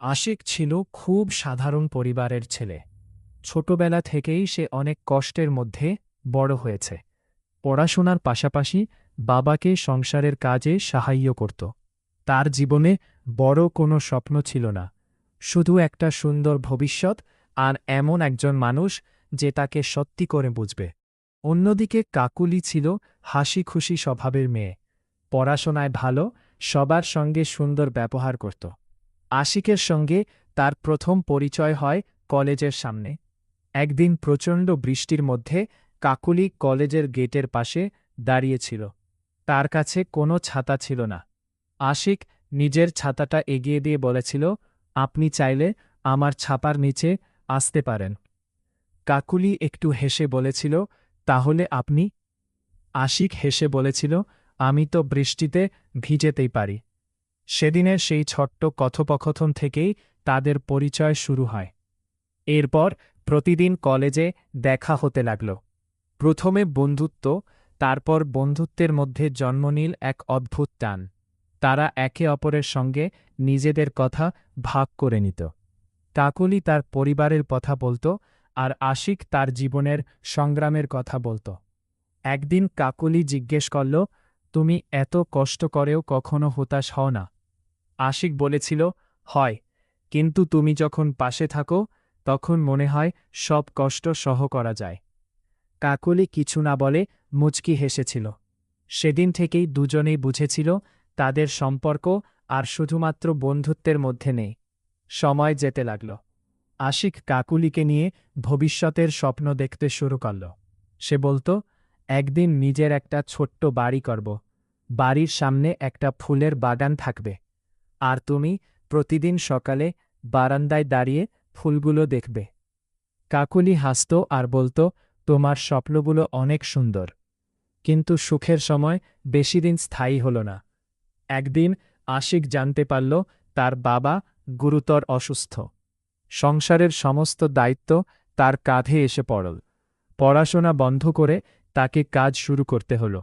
আশিক ছিল খুব সাধারণ পরিবারের ছেলে। ছোটবেলা থেকেই সে অনেক কষ্টের মধ্যে বড় হয়েছে। পড়াশোনার পাশাপাশি বাবাকে সংসারের কাজে সাহায্য করত। তার জীবনে বড় কোনো স্বপ্ন ছিল না, শুধু একটা সুন্দর ভবিষ্যৎ আর এমন একজন মানুষ যে তাকে সত্যি করে বুঝবে। অন্যদিকে কাকুলি ছিল হাসিখুশি স্বভাবের মেয়ে, পড়াশোনায় ভালো, সবার সঙ্গে সুন্দর ব্যবহার করত। আশিকের সঙ্গে তার প্রথম পরিচয় হয় কলেজের সামনে। একদিন প্রচণ্ড বৃষ্টির মধ্যে কাকুলি কলেজের গেটের পাশে দাঁড়িয়েছিল। তার কাছে কোনো ছাতা ছিল না। আশিক নিজের ছাতাটা এগিয়ে দিয়ে বলেছিল, আপনি চাইলে আমার ছাপার নিচে আসতে পারেন। কাকুলি একটু হেসে বলেছিল, তাহলে আপনি? আশিক হেসে বলেছিল, আমি তো বৃষ্টিতে ভিজেতেই পারি। সেদিনের সেই ছোট্ট কথোপকথন থেকেই তাদের পরিচয় শুরু হয়। এরপর প্রতিদিন কলেজে দেখা হতে লাগল। প্রথমে বন্ধুত্ব, তারপর বন্ধুত্বের মধ্যে জন্ম নিল এক অদ্ভুত টান। তারা একে অপরের সঙ্গে নিজেদের কথা ভাগ করে নিত। কাকলি তার পরিবারের কথা বলত, আর আশিক তার জীবনের সংগ্রামের কথা বলত। একদিন কাকলি জিজ্ঞেস করল, তুমি এত কষ্ট করেও কখনো হতাশ হও না? আশিক বলেছিল, হয়, কিন্তু তুমি যখন পাশে থাকো তখন মনে হয় সব কষ্ট সহ করা যায়। কাকলি কিছু না বলে মুচকি হেসেছিল। সেদিন থেকেই দুজনেই বুঝেছিল তাদের সম্পর্ক আর শুধুমাত্র বন্ধুত্বের মধ্যে নেই। সময় যেতে লাগল। আশিক কাকুলিকে নিয়ে ভবিষ্যতের স্বপ্ন দেখতে শুরু করল। সে বলত, একদিন নিজের একটা ছোট্ট বাড়ি করব, বাড়ির সামনে একটা ফুলের বাগান থাকবে, আর তুমি প্রতিদিন সকালে বারান্দায় দাঁড়িয়ে ফুলগুলো দেখবে। কাকুলি হাসত আর বলত, তোমার স্বপ্নগুলো অনেক সুন্দর, কিন্তু সুখের সময় বেশিদিন স্থায়ী হল না। একদিন আশিক জানতে পারল তার বাবা গুরুতর অসুস্থ। সংসারের সমস্ত দায়িত্ব তার কাঁধে এসে পড়ল। পড়াশোনা বন্ধ করে তাকে কাজ শুরু করতে হল।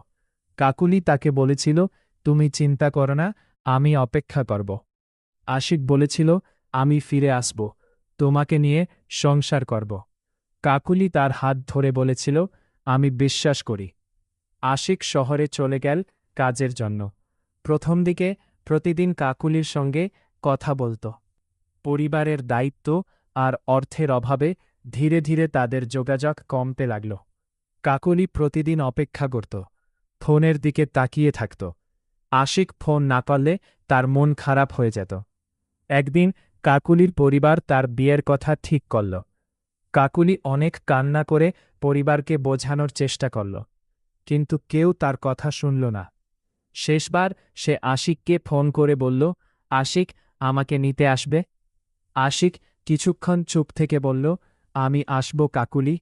কাকুলি তাকে বলেছিল, তুমি চিন্তা করো না, আমি অপেক্ষা করব। আশিক বলেছিল, আমি ফিরে আসব, তোমাকে নিয়ে সংসার করব। কাকুলি তার হাত ধরে বলেছিল, আমি বিশ্বাস করি। আশিক শহরে চলে গেল কাজের জন্য। প্রথম দিকে প্রতিদিন কাকুলির সঙ্গে কথা বলত। পরিবারের দায়িত্ব আর অর্থের অভাবে ধীরে ধীরে তাদের যোগাযোগ কমতে লাগল। কাকুলি প্রতিদিন অপেক্ষা করত, ফোনের দিকে তাকিয়ে থাকত। আশিক ফোন না করলে তার মন খারাপ হয়ে যেত। একদিন কাকুলির পরিবার তার বিয়ের কথা ঠিক করল। কাকুলি অনেক কান্না করে পরিবারকে বোঝানোর চেষ্টা করল, কিন্তু কেউ তার কথা শুনল না। শেষবার সে আশিককে ফোন করে বলল, আশিক, আমাকে নিতে আসবে? আশিক কিছুক্ষণ চুপ থেকে বলল, আমি আসব কাকুলি,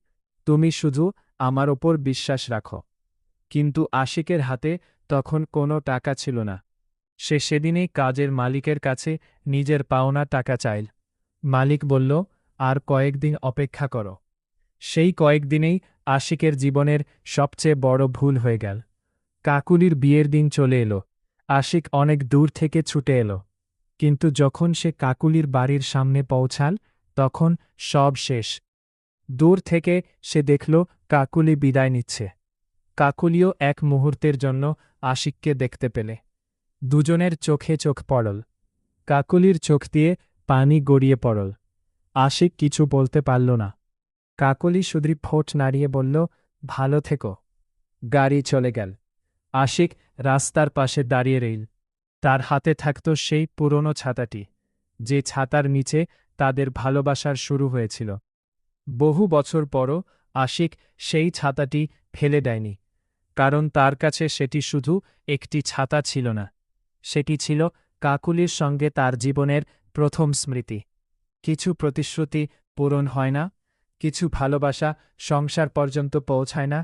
তুমি শুধু আমার ওপর বিশ্বাস রাখো। কিন্তু আশিকের হাতে তখন কোনো টাকা ছিল না। সে সেদিনেই কাজের মালিকের কাছে নিজের পাওনা টাকা চাইল। মালিক বলল, আর কয়েকদিন অপেক্ষা করো। সেই কয়েকদিনেই আশিকের জীবনের সবচেয়ে বড় ভুল হয়ে গেল। কাকুলির বিয়ের দিন চলে এলো। আশিক অনেক দূর থেকে ছুটে এলো, কিন্তু যখন সে কাকুলির বাড়ির সামনে পৌঁছাল তখন সব শেষ। দূর থেকে সে দেখল কাকুলি বিদায় নিচ্ছে। কাকুলিও এক মুহূর্তের জন্য আশিককে দেখতে পেলে। দুজনের চোখে চোখ পড়ল। কাকুলির চোখ দিয়ে পানি গড়িয়ে পড়ল। আশিক কিছু বলতে পারল না। কাকলি শুধু ঠোঁট নাড়িয়ে বলল, ভালো থেকো। গাড়ি চলে গেল। আশিক রাস্তার পাশে দাঁড়িয়ে রইল। তার হাতে থাকত সেই পুরনো ছাতাটি, যে ছাতার নিচে তাদের ভালোবাসার শুরু হয়েছিল। বহু বছর পরও আশিক সেই ছাতাটি ফেলে দেয়নি, কারণ তার কাছে সেটি শুধু একটি ছাতা ছিল না, সেটি ছিল কাকুলির সঙ্গে তার জীবনের প্রথম স্মৃতি। কিছু প্রতিশ্রুতি পূরণ হয় না, কিছু ভালোবাসা সংসার পর্যন্ত পৌঁছায় না,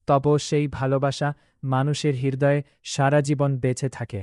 তবু সেই ভালোবাসা মানুষের হৃদয়ে সারা জীবন বেঁচে থাকে।